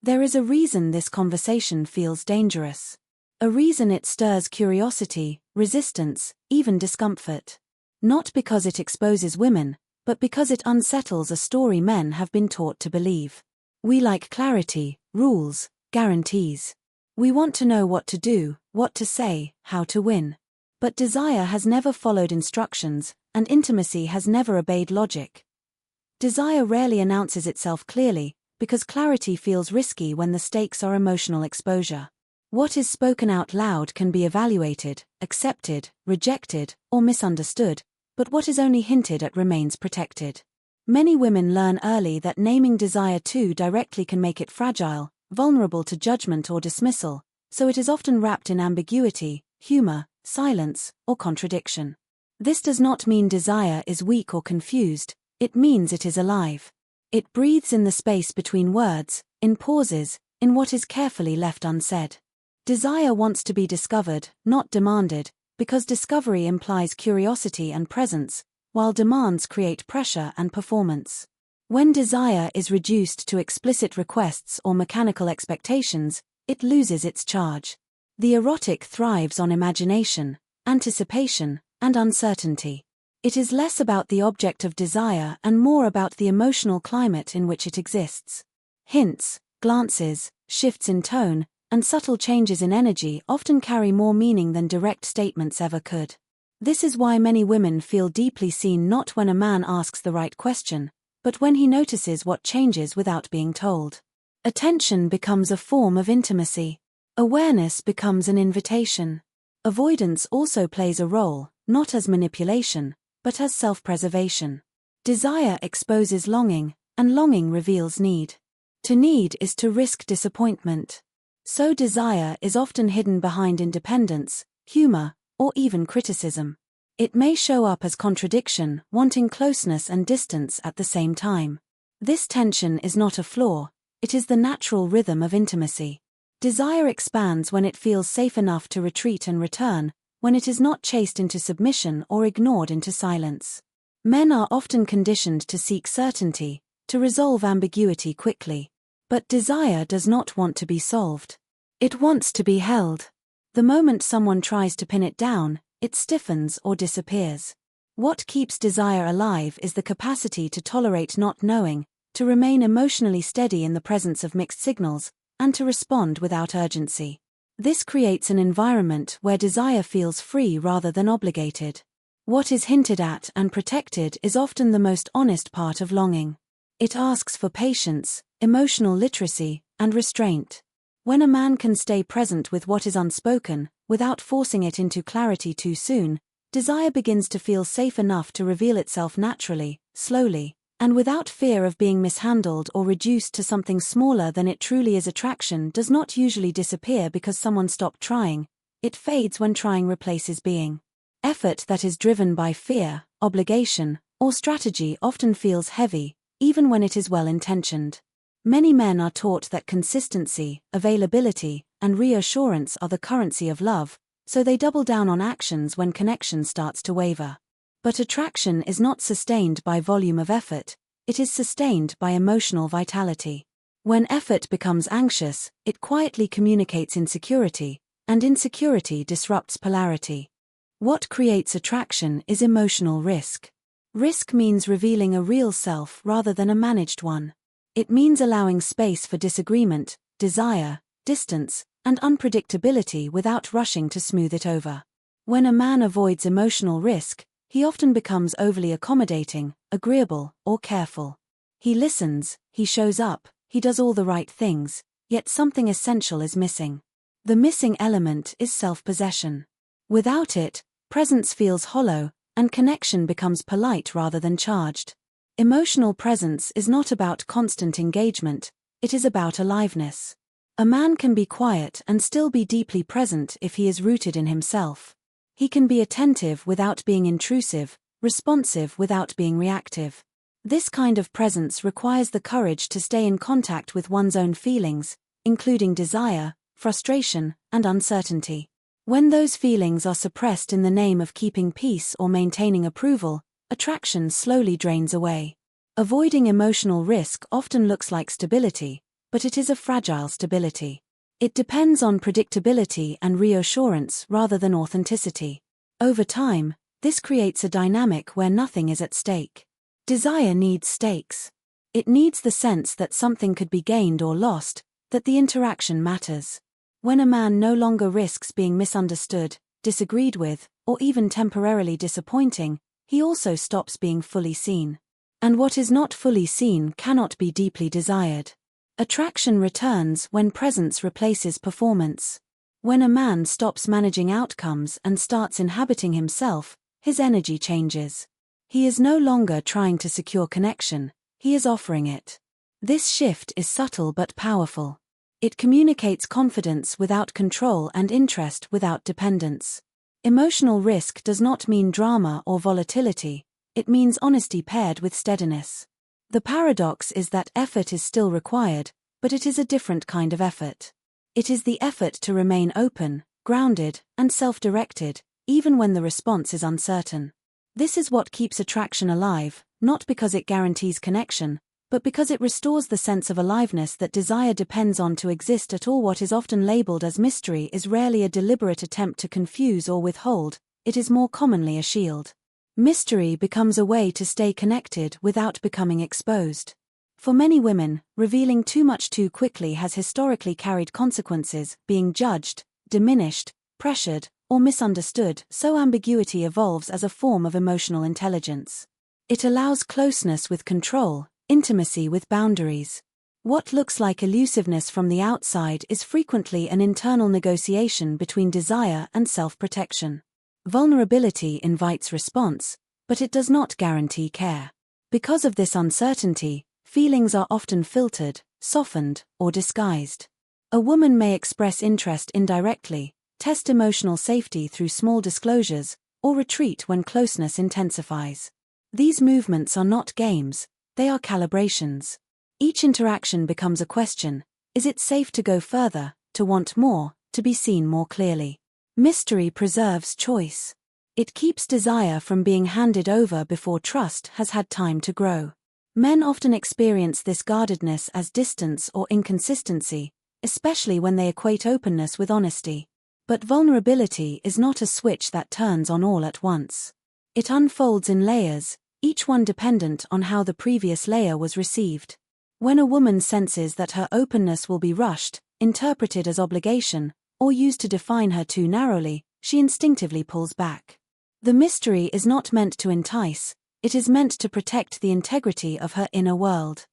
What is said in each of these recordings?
There is a reason this conversation feels dangerous. A reason it stirs curiosity, resistance, even discomfort. Not because it exposes women, but because it unsettles a story men have been taught to believe. We like clarity, rules, guarantees. We want to know what to do, what to say, how to win. But desire has never followed instructions, and intimacy has never obeyed logic. Desire rarely announces itself clearly, because clarity feels risky when the stakes are emotional exposure. What is spoken out loud can be evaluated, accepted, rejected, or misunderstood, but what is only hinted at remains protected. Many women learn early that naming desire too directly can make it fragile, vulnerable to judgment or dismissal, so it is often wrapped in ambiguity, humor, silence, or contradiction. This does not mean desire is weak or confused, it means it is alive. It breathes in the space between words, in pauses, in what is carefully left unsaid. Desire wants to be discovered, not demanded, because discovery implies curiosity and presence, while demands create pressure and performance. When desire is reduced to explicit requests or mechanical expectations, it loses its charge. The erotic thrives on imagination, anticipation, and uncertainty. It is less about the object of desire and more about the emotional climate in which it exists. Hints, glances, shifts in tone, and subtle changes in energy often carry more meaning than direct statements ever could. This is why many women feel deeply seen not when a man asks the right question, but when he notices what changes without being told. Attention becomes a form of intimacy. Awareness becomes an invitation. Avoidance also plays a role, not as manipulation, but as self-preservation. Desire exposes longing, and longing reveals need. To need is to risk disappointment. So desire is often hidden behind independence, humor, or even criticism. It may show up as contradiction, wanting closeness and distance at the same time. This tension is not a flaw, it is the natural rhythm of intimacy. Desire expands when it feels safe enough to retreat and return, when it is not chased into submission or ignored into silence. Men are often conditioned to seek certainty, to resolve ambiguity quickly. But desire does not want to be solved. It wants to be held. The moment someone tries to pin it down, it stiffens or disappears. What keeps desire alive is the capacity to tolerate not knowing, to remain emotionally steady in the presence of mixed signals, and to respond without urgency. This creates an environment where desire feels free rather than obligated. What is hinted at and protected is often the most honest part of longing. It asks for patience, emotional literacy, and restraint. When a man can stay present with what is unspoken, without forcing it into clarity too soon, desire begins to feel safe enough to reveal itself naturally, slowly, and without fear of being mishandled or reduced to something smaller than it truly is. Attraction does not usually disappear because someone stopped trying, it fades when trying replaces being. Effort that is driven by fear, obligation, or strategy often feels heavy, even when it is well-intentioned. Many men are taught that consistency, availability, and reassurance are the currency of love, so they double down on actions when connection starts to waver. But attraction is not sustained by volume of effort, it is sustained by emotional vitality. When effort becomes anxious, it quietly communicates insecurity, and insecurity disrupts polarity. What creates attraction is emotional risk. Risk means revealing a real self rather than a managed one. It means allowing space for disagreement, desire, distance, and unpredictability without rushing to smooth it over. When a man avoids emotional risk, he often becomes overly accommodating, agreeable, or careful. He listens, he shows up, he does all the right things, yet something essential is missing. The missing element is self-possession. Without it, presence feels hollow, and connection becomes polite rather than charged. Emotional presence is not about constant engagement, it is about aliveness. A man can be quiet and still be deeply present if he is rooted in himself. He can be attentive without being intrusive, responsive without being reactive. This kind of presence requires the courage to stay in contact with one's own feelings, including desire, frustration, and uncertainty. When those feelings are suppressed in the name of keeping peace or maintaining approval, attraction slowly drains away. Avoiding emotional risk often looks like stability, but it is a fragile stability. It depends on predictability and reassurance rather than authenticity. Over time, this creates a dynamic where nothing is at stake. Desire needs stakes. It needs the sense that something could be gained or lost, that the interaction matters. When a man no longer risks being misunderstood, disagreed with, or even temporarily disappointing, he also stops being fully seen. And what is not fully seen cannot be deeply desired. Attraction returns when presence replaces performance. When a man stops managing outcomes and starts inhabiting himself, his energy changes. He is no longer trying to secure connection, he is offering it. This shift is subtle but powerful. It communicates confidence without control and interest without dependence. Emotional risk does not mean drama or volatility, it means honesty paired with steadiness. The paradox is that effort is still required, but it is a different kind of effort. It is the effort to remain open, grounded, and self-directed, even when the response is uncertain. This is what keeps attraction alive, not because it guarantees connection, but because it restores the sense of aliveness that desire depends on to exist at all. What is often labeled as mystery is rarely a deliberate attempt to confuse or withhold, it is more commonly a shield. Mystery becomes a way to stay connected without becoming exposed. For many women, revealing too much too quickly has historically carried consequences, being judged, diminished, pressured, or misunderstood, so ambiguity evolves as a form of emotional intelligence. It allows closeness with control, intimacy with boundaries. What looks like elusiveness from the outside is frequently an internal negotiation between desire and self-protection. Vulnerability invites response, but it does not guarantee care. Because of this uncertainty, feelings are often filtered, softened, or disguised. A woman may express interest indirectly, test emotional safety through small disclosures, or retreat when closeness intensifies. These movements are not games, they are calibrations. Each interaction becomes a question: is it safe to go further, to want more, to be seen more clearly? Mystery preserves choice. It keeps desire from being handed over before trust has had time to grow. Men often experience this guardedness as distance or inconsistency, especially when they equate openness with honesty. But vulnerability is not a switch that turns on all at once. It unfolds in layers, each one dependent on how the previous layer was received. When a woman senses that her openness will be rushed, interpreted as obligation, or used to define her too narrowly, she instinctively pulls back. The mystery is not meant to entice, it is meant to protect the integrity of her inner world.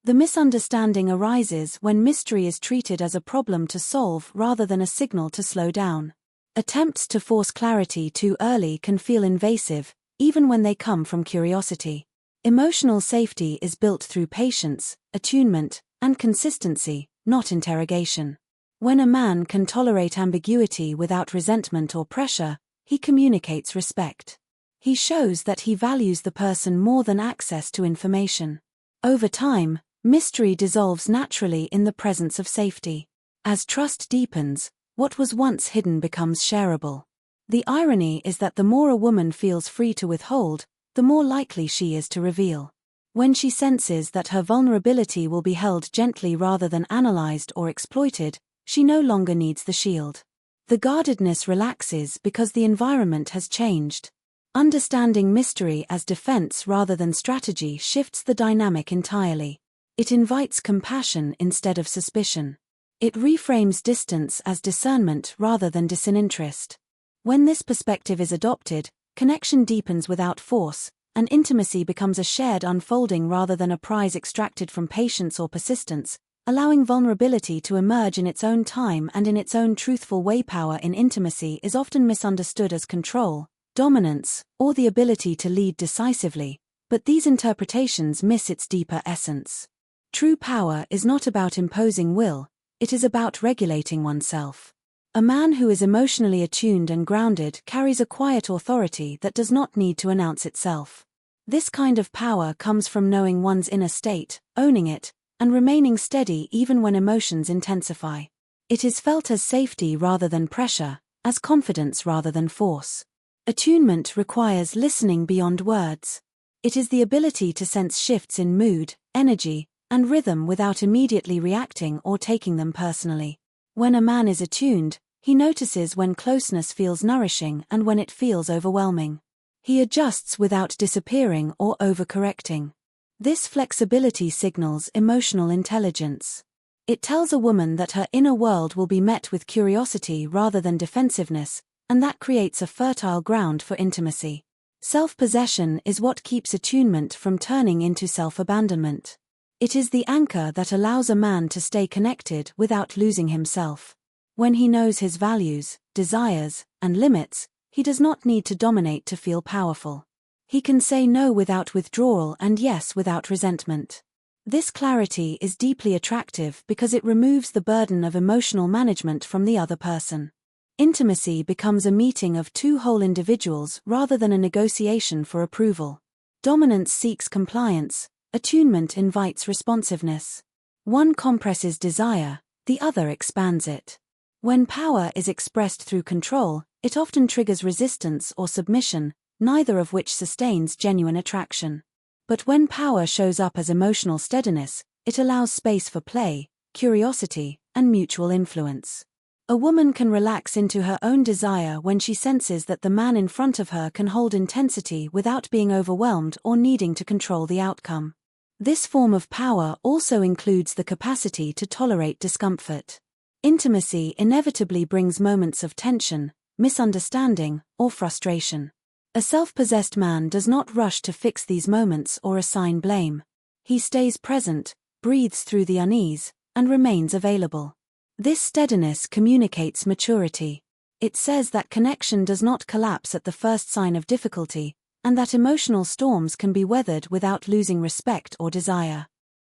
The misunderstanding arises when mystery is treated as a problem to solve rather than a signal to slow down. Attempts to force clarity too early can feel invasive, even when they come from curiosity. Emotional safety is built through patience, attunement, and consistency, not interrogation. When a man can tolerate ambiguity without resentment or pressure, he communicates respect. He shows that he values the person more than access to information. Over time, mystery dissolves naturally in the presence of safety. As trust deepens, what was once hidden becomes shareable. The irony is that the more a woman feels free to withhold, the more likely she is to reveal. When she senses that her vulnerability will be held gently rather than analyzed or exploited, she no longer needs the shield. The guardedness relaxes because the environment has changed. Understanding mystery as defense rather than strategy shifts the dynamic entirely. It invites compassion instead of suspicion. It reframes distance as discernment rather than disinterest. When this perspective is adopted, connection deepens without force, and intimacy becomes a shared unfolding rather than a prize extracted from patience or persistence, allowing vulnerability to emerge in its own time and in its own truthful way. Power in intimacy is often misunderstood as control, dominance, or the ability to lead decisively, but these interpretations miss its deeper essence. True power is not about imposing will, it is about regulating oneself. A man who is emotionally attuned and grounded carries a quiet authority that does not need to announce itself. This kind of power comes from knowing one's inner state, owning it, and remaining steady even when emotions intensify. It is felt as safety rather than pressure, as confidence rather than force. Attunement requires listening beyond words. It is the ability to sense shifts in mood, energy, and rhythm without immediately reacting or taking them personally. When a man is attuned, he notices when closeness feels nourishing and when it feels overwhelming. He adjusts without disappearing or overcorrecting. This flexibility signals emotional intelligence. It tells a woman that her inner world will be met with curiosity rather than defensiveness, and that creates a fertile ground for intimacy. Self-possession is what keeps attunement from turning into self-abandonment. It is the anchor that allows a man to stay connected without losing himself. When he knows his values, desires, and limits, he does not need to dominate to feel powerful. He can say no without withdrawal and yes without resentment. This clarity is deeply attractive because it removes the burden of emotional management from the other person. Intimacy becomes a meeting of two whole individuals rather than a negotiation for approval. Dominance seeks compliance, attunement invites responsiveness. One compresses desire, the other expands it. When power is expressed through control, it often triggers resistance or submission, neither of which sustains genuine attraction. But when power shows up as emotional steadiness, it allows space for play, curiosity, and mutual influence. A woman can relax into her own desire when she senses that the man in front of her can hold intensity without being overwhelmed or needing to control the outcome. This form of power also includes the capacity to tolerate discomfort. Intimacy inevitably brings moments of tension, misunderstanding, or frustration. A self-possessed man does not rush to fix these moments or assign blame. He stays present, breathes through the unease, and remains available. This steadiness communicates maturity. It says that connection does not collapse at the first sign of difficulty, and that emotional storms can be weathered without losing respect or desire.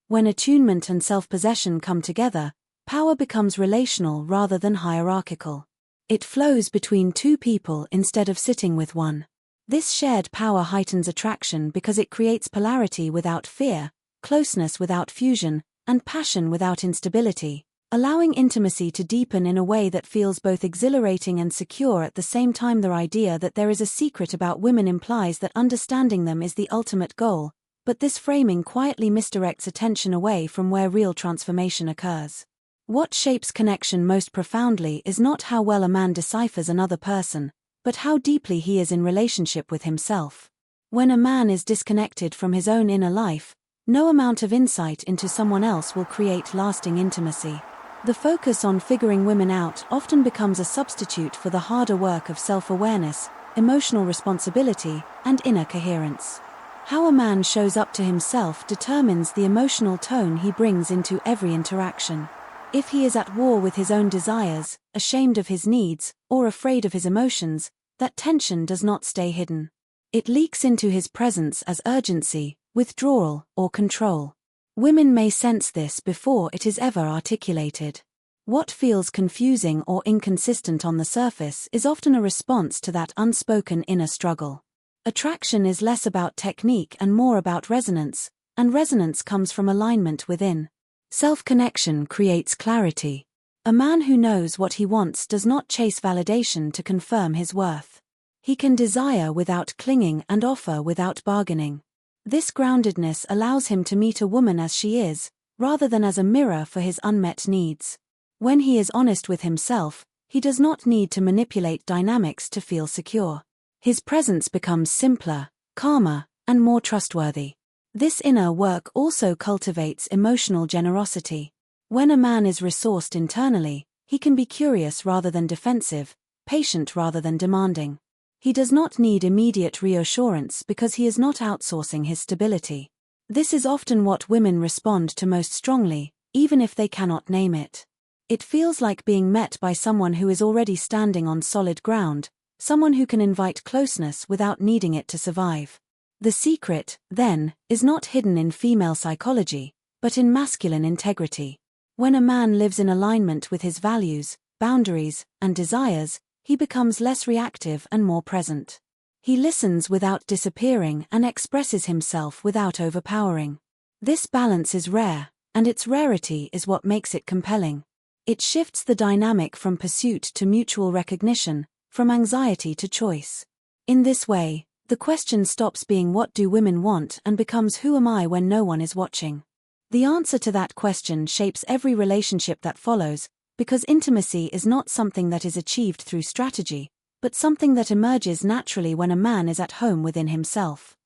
When attunement and self-possession come together, power becomes relational rather than hierarchical. It flows between two people instead of sitting with one. This shared power heightens attraction because it creates polarity without fear, closeness without fusion, and passion without instability, allowing intimacy to deepen in a way that feels both exhilarating and secure at the same time. The idea that there is a secret about women implies that understanding them is the ultimate goal, but this framing quietly misdirects attention away from where real transformation occurs. What shapes connection most profoundly is not how well a man deciphers another person, but how deeply he is in relationship with himself. When a man is disconnected from his own inner life, no amount of insight into someone else will create lasting intimacy. The focus on figuring women out often becomes a substitute for the harder work of self-awareness, emotional responsibility, and inner coherence. How a man shows up to himself determines the emotional tone he brings into every interaction. If he is at war with his own desires, ashamed of his needs, or afraid of his emotions, that tension does not stay hidden. It leaks into his presence as urgency, withdrawal, or control. Women may sense this before it is ever articulated. What feels confusing or inconsistent on the surface is often a response to that unspoken inner struggle. Attraction is less about technique and more about resonance, and resonance comes from alignment within. Self-connection creates clarity. A man who knows what he wants does not chase validation to confirm his worth. He can desire without clinging and offer without bargaining. This groundedness allows him to meet a woman as she is, rather than as a mirror for his unmet needs. When he is honest with himself, he does not need to manipulate dynamics to feel secure. His presence becomes simpler, calmer, and more trustworthy. This inner work also cultivates emotional generosity. When a man is resourced internally, he can be curious rather than defensive, patient rather than demanding. He does not need immediate reassurance because he is not outsourcing his stability. This is often what women respond to most strongly, even if they cannot name it. It feels like being met by someone who is already standing on solid ground, someone who can invite closeness without needing it to survive. The secret, then, is not hidden in female psychology, but in masculine integrity. When a man lives in alignment with his values, boundaries, and desires, he becomes less reactive and more present. He listens without disappearing and expresses himself without overpowering. This balance is rare, and its rarity is what makes it compelling. It shifts the dynamic from pursuit to mutual recognition, from anxiety to choice. In this way, the question stops being what do women want and becomes who am I when no one is watching. The answer to that question shapes every relationship that follows, because intimacy is not something that is achieved through strategy, but something that emerges naturally when a man is at home within himself.